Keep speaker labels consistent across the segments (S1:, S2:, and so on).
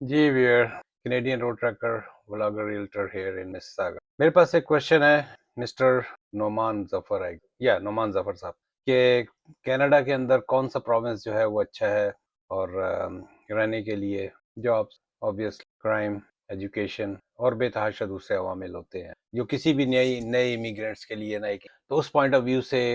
S1: Ji we're Canadian road tracker vlogger realtor here in Mississauga. मेरे पास एक question है मिस्टर नोमान जफर है या नोमान जफर साहब कि कनाडा के अंदर कौन सा प्रोविंस जो है वो अच्छा है और रहने के लिए जॉब्स ऑब्वियसली क्राइम एजुकेशन और बेतहाशा दूसरे अवामिल होते हैं जो किसी भी नए नए इमिग्रेंट्स के लिए नए तो उस पॉइंट ऑफ व्यू से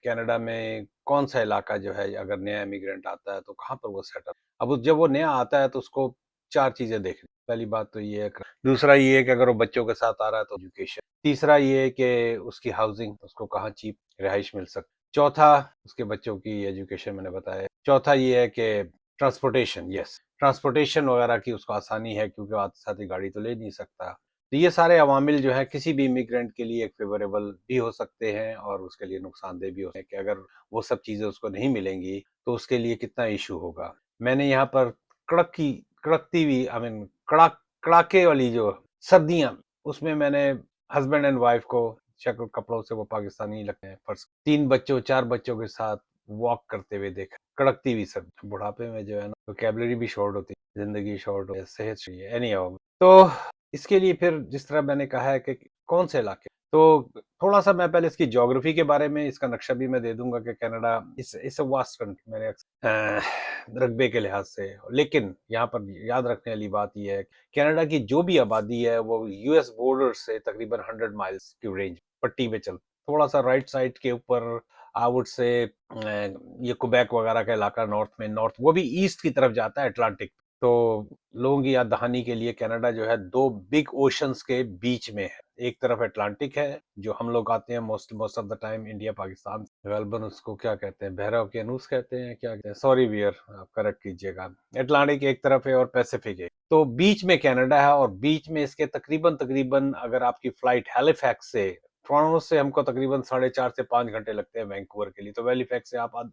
S1: कनाडा में कौन सा इलाका जो है अगर नया इमिग्रेंट आता है तो कहाँ पर वो सेटल अब जब वो नया आता है तो उसको चार चीजें देखनी। पहली बात तो ये है दूसरा ये है कि अगर वो बच्चों के साथ आ रहा है तो एजुकेशन। तीसरा ये है कि उसकी हाउसिंग उसको कहाँ चीप रिहाइश मिल सकती। चौथा उसके बच्चों की एजुकेशन मैंने बताया। चौथा ये है कि ट्रांसपोर्टेशन, यस ट्रांसपोर्टेशन वगैरह की उसको आसानी है क्योंकि आते साथ ही गाड़ी तो ले नहीं सकता। तो ये सारे अवामिल जो है किसी भी इमिग्रेंट के लिए एक फेवरेबल भी हो सकते हैं और उसके लिए नुकसानदेह भी हो सकते हैं कि अगर वो सब चीजें उसको नहीं मिलेंगी तो उसके लिए कितना इशू होगा। मैंने यहाँ पर कड़कती हुई कड़ाके वाली जो सर्दियां उसमें मैंने हस्बैंड एंड वाइफ को शक्ल कपड़ों से वो पाकिस्तानी लगते हैं फर्स्ट तीन बच्चों चार बच्चों के साथ वॉक करते हुए देखा। कड़कती हुई सर्दी बुढ़ापे में जो है ना वोकैबुलरी भी शॉर्ट होती है, जिंदगी शॉर्ट होती है, सेहत चाहिए एनी तो इसके लिए फिर जिस तरह मैंने कहा है कि कौन से इलाके तो थोड़ा सा मैं पहले इसकी ज्योग्राफी के बारे में इसका नक्शा भी मैं दे दूंगा कि कनाडा इस वास्ट कंट्री मैंने रकबे के लिहाज से। लेकिन यहाँ पर याद रखने वाली बात यह है कनाडा की जो भी आबादी है वो यूएस बॉर्डर से तकरीबन 100 माइल्स की रेंज पट्टी में चल थोड़ा सा राइट साइड के ऊपर आई वुड से ये कुबेक वगैरह का इलाका नॉर्थ में नॉर्थ वो भी ईस्ट की तरफ जाता है अटलांटिक। तो लोगों की याद दहानी के लिए कनाडा जो है दो बिग ओशंस के बीच में है। एक तरफ अटलांटिक है जो हम लोग आते हैं most of the time India Pakistan गलबन उसको क्या कहते हैं बहरा ओकेनूस कहते हैं क्या कहते हैं सॉरी वियर आप करेक्ट कीजिएगा। अटलांटिक एक तरफ है और पैसिफिक एक तो बीच में कनाडा है और बीच में इसके तकरीबन तकरीबन अगर आपकी फ्लाइट हैलिफैक्स से टोरंटो से हमको तकरीबन 4.5 से 5 घंटे लगते हैं वैंकूवर के लिए तो वेलिफैक्स से आप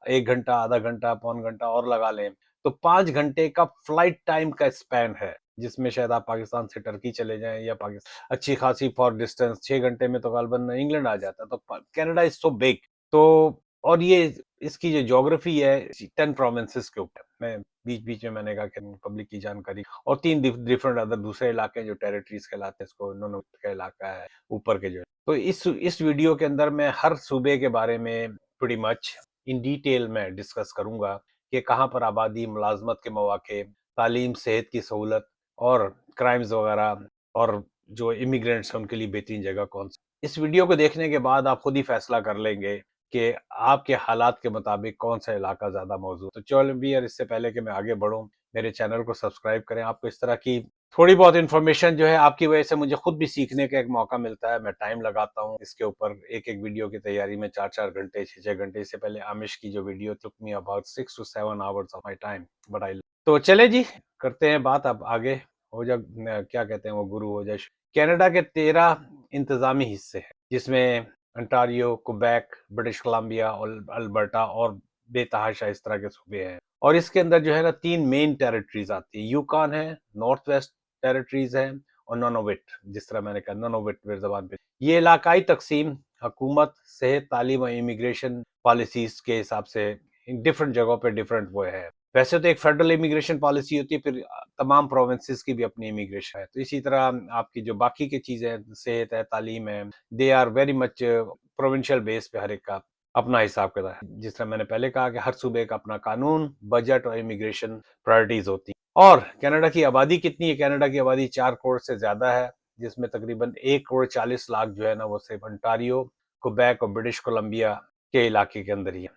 S1: एक घंटा आधा घंटा पौन घंटा और लगा लें तो 5 घंटे का फ्लाइट टाइम का स्पैन है जिसमें शायद आप पाकिस्तान से टर्की चले जाएं या पाकिस्तान अच्छी खासी फॉर डिस्टेंस 6 घंटे में तो गालबन इंग्लैंड आ जाता है। तो कनाडा इज सो बिग तो और ये इसकी जो ज्योग्राफी है 10 प्रोविंसेस के ऊपर मैं बीच बीच में मैंने कहा कि पब्लिक की जानकारी और तीन डिफरेंट अदर दूसरे इलाके जो टेरिटरीज कहलाते हैं इसको नॉर्थ का इलाका है ऊपर के जो है। तो इस वीडियो के अंदर मैं हर सूबे के बारे में प्रीटी मच इन डिटेल में डिस्कस करूंगा कि कहाँ पर आबादी मुलाजमत के मौके तालीम सेहत की सहूलत और क्राइम्स वगैरह और जो इमिग्रेंट्स हैं उनके लिए बेहतरीन जगह कौन सी। इस वीडियो को देखने के बाद आप खुद ही फैसला कर लेंगे कि आपके हालात के मुताबिक कौन सा इलाका ज्यादा मौजूद। तो चलो भी यार इससे पहले कि मैं आगे बढ़ूं मेरे चैनल को सब्सक्राइब करें। आपको इस तरह की थोड़ी बहुत इन्फॉर्मेशन जो है आपकी वजह से मुझे खुद भी सीखने का एक मौका मिलता है। मैं टाइम लगाता हूँ इसके ऊपर एक एक वीडियो की तैयारी में 4-4 घंटे 6-6 घंटे। इससे पहले आमिश की जो video took me about 6 to 7 hours of my time but I तो चले जी करते हैं बात अब आगे हो जा क्या कहते हैं वो गुरु हो जाए। कनाडा के 13 इंतजामी हिस्से हैं जिसमें अंटारियो क्वेबेक ब्रिटिश कोलंबिया और अल्बर्टा और बेतहाशा इस तरह के सूबे हैं। और इसके अंदर जो है ना तीन मेन टेरिटरीज आती है यूकॉन है नॉर्थ वेस्ट टेरिटरीज है और नोनोविट जिस तरह मैंने कहा नोनोविट मेरी जबान पे ये इलाकाई तकसीम हुकूमत सेहत तालीम और इमिग्रेशन पॉलिसीज के हिसाब से डिफरेंट जगहों पे डिफरेंट वो है। वैसे तो एक फेडरल इमिग्रेशन पॉलिसी होती है फिर तमाम प्रोविंसेस की भी अपनी इमिग्रेशन है। तो इसी तरह आपकी जो बाकी की चीजें सेहत है तालीम है they are very much provincial base पे हर एक का अपना हिसाब किताब। जिस तरह मैंने पहले कहा कि हर सूबे का अपना कानून बजट और इमिग्रेशन प्रायोरिटीज होती हैं। और कनाडा की आबादी कितनी है कनाडा की आबादी 4 करोड़ से ज्यादा है जिसमें तकरीबन 1 करोड़ 40 लाख जो है ना वो सिर्फ अंटारियो क्वेबेक और ब्रिटिश कोलंबिया के इलाके के अंदर ही है।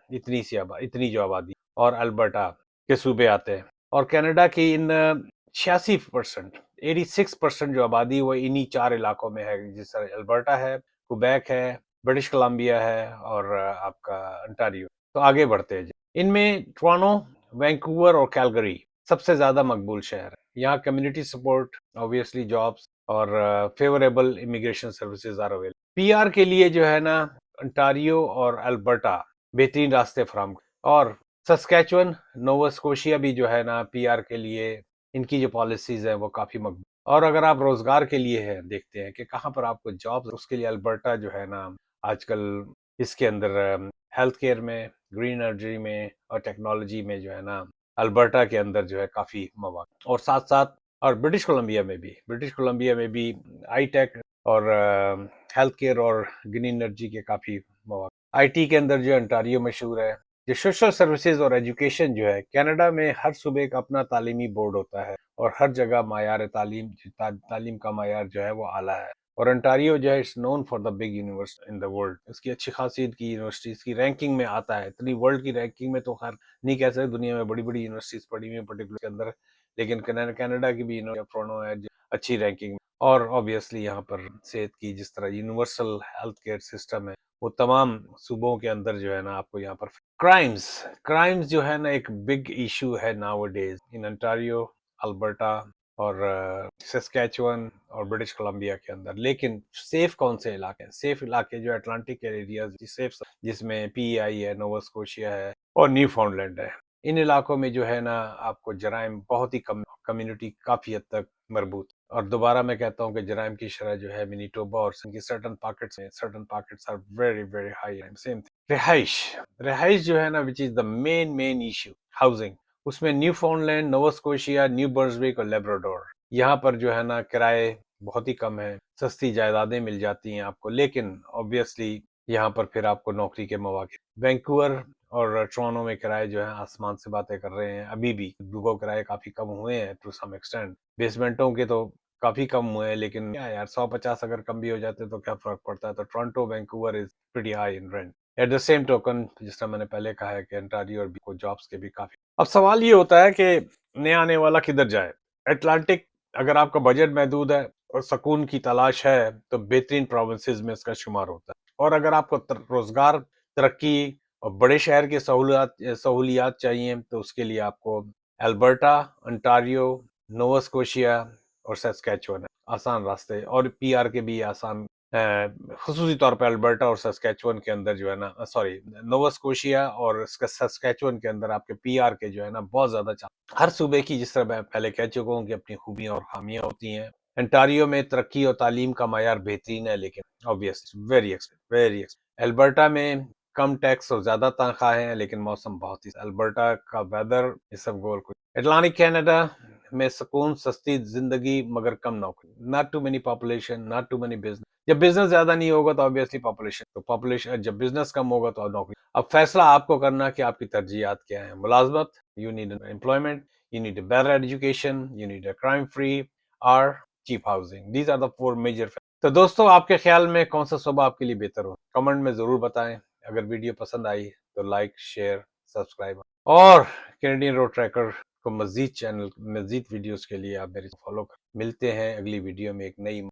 S1: इतनी जो आबादी और अल्बर्टा के सूबे आते हैं। और कनाडा की इन 86% 86% जो आबादी वो इन्हीं 4 इलाकों में है जिस तरह अल्बर्टा है क्वेबेक है ब्रिटिश कोलंबिया है और आपका अंटारियो। तो आगे बढ़ते हैं जी। इनमें टोरंटो वैंकूवर और कैलगरी सबसे ज्यादा मकबूल शहर है। यहाँ कम्युनिटी सपोर्ट ऑब्वियसली जॉब्स और favourable immigration services are available. PR के लिए जो है ना अंटारियो और अल्बर्टा बेहतरीन रास्ते फराहम और सस्कैचुअन नोवा स्कोशिया भी जो है ना पीआर के लिए इनकी जो पॉलिसीज है वो काफी मकबूल। और अगर आप रोजगार के लिए है देखते हैं कि कहाँ पर आपको जॉब उसके लिए अल्बर्टा जो है ना आजकल इसके अंदर हेल्थ केयर में ग्रीन एनर्जी में और टेक्नोलॉजी में जो है ना अल्बर्टा के अंदर जो है काफी मौका, और साथ साथ और ब्रिटिश कोलंबिया में भी आई टेक और हेल्थ केयर और ग्रीन एनर्जी के काफी मौका। आईटी के अंदर जो अंटारियो मशहूर है। जो सोशल सर्विसेज और एजुकेशन जो है, कनाडा में हर सूबे का अपना तालीमी बोर्ड होता है और हर जगह मायार तालीम का मायार जो है वो आला है। और अंटारियो जो है it's known for the big university in the world. इसकी अच्छी खासियत की यूनिवर्सिटीज की रैंकिंग में आता है, इतनी वर्ल्ड की रैंकिंग में तो खैर नहीं कह सकते, दुनिया में बड़ी बड़ी यूनिवर्सिटीज पड़ी हुई है पर्टिकुलर के अंदर, लेकिन कनाडा की भी टोरंटो है जो अच्छी रैंकिंग। और ऑब्वियसली यहाँ पर सेहत की जिस तरह यूनिवर्सल हेल्थ केयर सिस्टम है वो तमाम सूबों के अंदर जो है ना आपको यहाँ पर। क्राइम्स जो है ना एक बिग इशू है now days in Ontario, Alberta और सस्कैचुअन और ब्रिटिश कोलंबिया के अंदर। लेकिन सेफ कौन से इलाके हैं? सेफ इलाके जो अटलांटिक एरियाज सेफ, जिसमें पीआई है, नोवा स्कोशिया है और न्यू फाउंडलैंड है। इन इलाकों में जो है ना आपको जराइम बहुत ही कम, कम्युनिटी काफी हद तक मरबूत। और दोबारा मैं कहता हूँ कि जराइम की शरह जो है मैनिटोबा और certain pockets are very very high. Same रिहाइश रिहाइश जो है ना which is the main issue, housing. उसमें Newfoundland, Nova Scotia, New Brunswick और लेब्राडोर, यहाँ पर जो है ना किराए बहुत ही कम है, सस्ती जायदादें मिल जाती हैं आपको, लेकिन ऑब्वियसली यहाँ पर फिर आपको नौकरी के मौके। वैंकूवर और टोरंटो में किराए जो है आसमान से बातें कर रहे हैं, अभी भी दुबो किराए काफी कम हुए हैं टू सम एक्सटेंट। बेसमेंटों के तो काफी कम हुए हैं, लेकिन क्या यार 150 अगर कम भी हो जाते तो क्या फर्क पड़ता है। तो Toronto Vancouver is pretty high in rent. At the same token, जिस तरह मैंने पहले कहा है कि अंटारियो और को जॉब्स के भी काफी। अब सवाल ये होता है कि नया आने वाला किधर जाए। अटलांटिक, अगर आपका बजट महदूद है और सुकून की तलाश है तो बेहतरीन प्रोविंसेस में इसका शुमार होता है। और अगर आपको रोजगार, तरक्की और बड़े शहर की सहूलियात चाहिए तो उसके लिए आपको अल्बर्टा, अंटारियो, नोवा स्कोशिया और सस्कैचुअन है आसान रास्ते, और पीआर के भी आसान, खुसूसी तौर पर अल्बर्टा और सस्कैचुअन के अंदर जो है ना, सॉरी, नोवा स्कोशिया और सस्कैचुअन के अंदर आपके पीआर के जो है ना बहुत ज्यादा हर सूबे की, जिस तरह मैं पहले कह चुका हूँ कि अपनी खूबियां और खामियां होती हैं। अंटारियो में तरक्की और तालीम का मायार बेहतरीन है, लेकिन ऑब्वियस वेरी एल्बर्टा में कम टैक्स और ज्यादा तनख्वाहें हैं, लेकिन मौसम बहुत ही। अल्बर्टा का वेदर इस सब गोल कुछ। एटलांटिक कनाडा में सुकून, सस्ती जिंदगी मगर कम नौकरी, not too many population, not too many business. जब बिजनेस ज्यादा नहीं होगा तो ऑब्वियसली पॉपुलेशन, जब बिजनेस कम होगा तो नौकरी। अब फैसला आपको करना कि आपकी तरजीहात क्या है। मुलाजमत, you need employment, you need a better education, you need a crime-free or cheap housing. These are the four major factors. तो दोस्तों, आपके ख्याल में कौन सा सूबा आपके लिए बेहतर हो? कमेंट में जरूर बताएं। अगर वीडियो पसंद आई तो लाइक, शेयर, सब्सक्राइब, और कैनेडियन रोड ट्रैकर को मजीद वीडियोस के लिए आप मेरे फॉलो करें। मिलते हैं अगली वीडियो में एक नई